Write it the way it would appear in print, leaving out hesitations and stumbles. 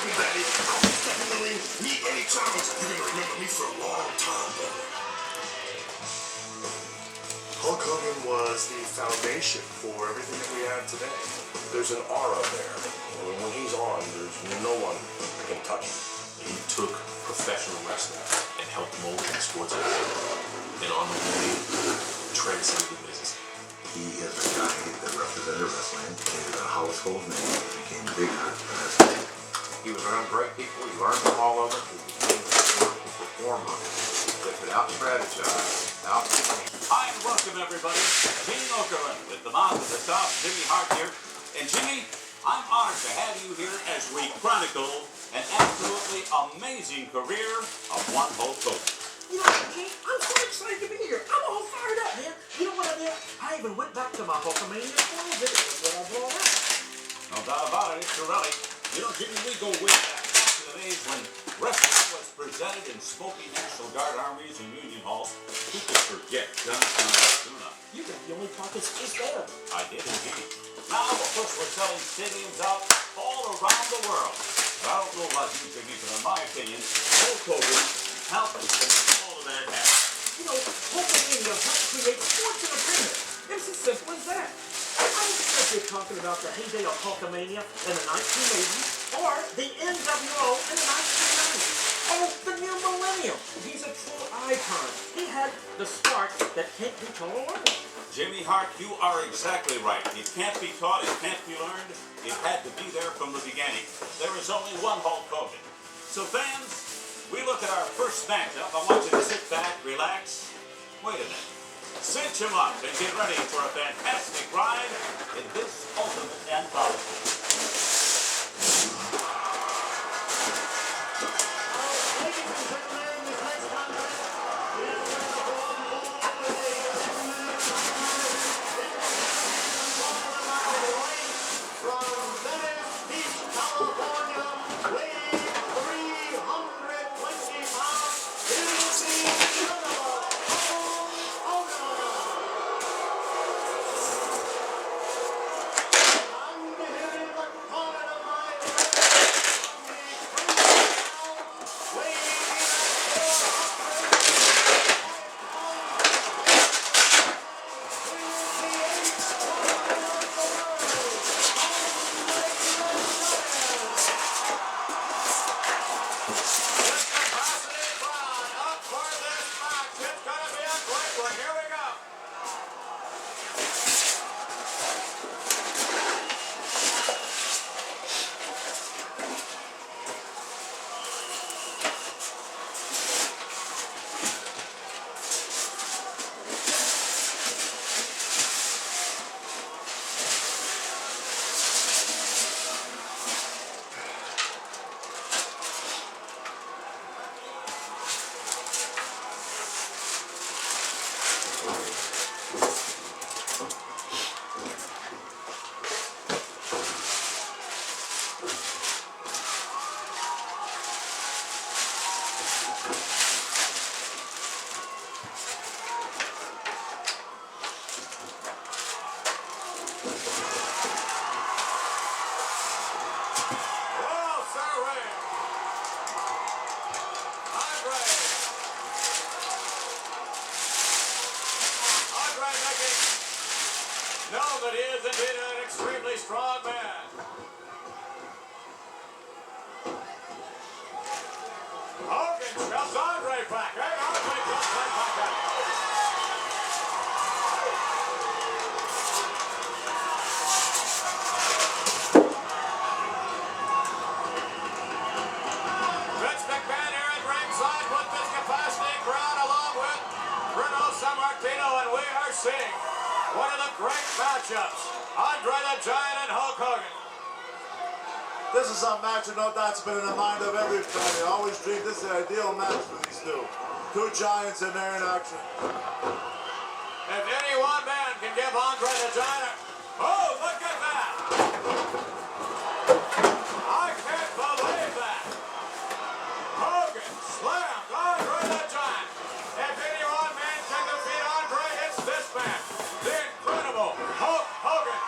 Hogan, baby. I'll be stepping in the ring, me anytime. You're gonna remember me for a long time, brother. Hulk Hogan was the foundation for everything that we have today. There's an aura there. When he's on, there's no one that can touch him. He took professional wrestling and helped mold the sports and on the way transcended the business. He is a guy that represented wrestling. He was a household name. He became bigger than his name. He was around great people. He learned from all of it. He became a performer that could out-strategize, out-train. Hi and welcome everybody. Gene Okerlund with the mouth at the top, Jimmy Hart here. And Jimmy, I'm honored to have you here as we chronicle an absolutely amazing career of one Hulk Hogan. You know what, Gene? I'm so excited to be here. I'm all fired up, man. You know what I did? I even went back to my Hulkamania photos. It was what I brought out. No doubt about it, it's really. You know, Jimmy, we go way back to the days when wrestling was presented in smoky National Guard armies and union halls. Who could forget John Cena? You got the only pocket space there. I did indeed. Now, of course, we're selling stadiums out all around the world. But I don't know about you, Jimmy, but in my opinion, Hulk Hogan helped us make all of that happen. You know, Hulkamania helped create sports entertainment. It's as simple as that. I don't care if you're talking about the heyday of Hulkamania in the 1980s or the NWO in the 1990s or the new millennium. He's a true icon. He had the spark that can't be taught or learned. Jimmy Hart, you are exactly right. It can't be taught, it can't be learned. It had to be there from the beginning. There is only one Hulk Hogan. So fans, we look at our first matchup. I want you to sit back, relax. Wait a minute. Cinch him up and get ready for a fantastic ride in this ultimate anthology. No, but he is indeed an extremely strong man. Hogan shoves Andre back. And Andre comes right back out. Vince McMahon here at ringside with this capacity crowd along with Bruno Sammartino, and we are seeing one of the great matchups, Andre the Giant and Hulk Hogan. This is a match, no doubt's been in the mind of every fan. I always dreamed this is the ideal match for these two. Two giants in there in action. If any one man can give Andre the Giant, oh, look at that! I can't believe that! Hogan slammed Andre the Giant. If any one man can defeat Andre, it's this man, the incredible Hulk Hogan.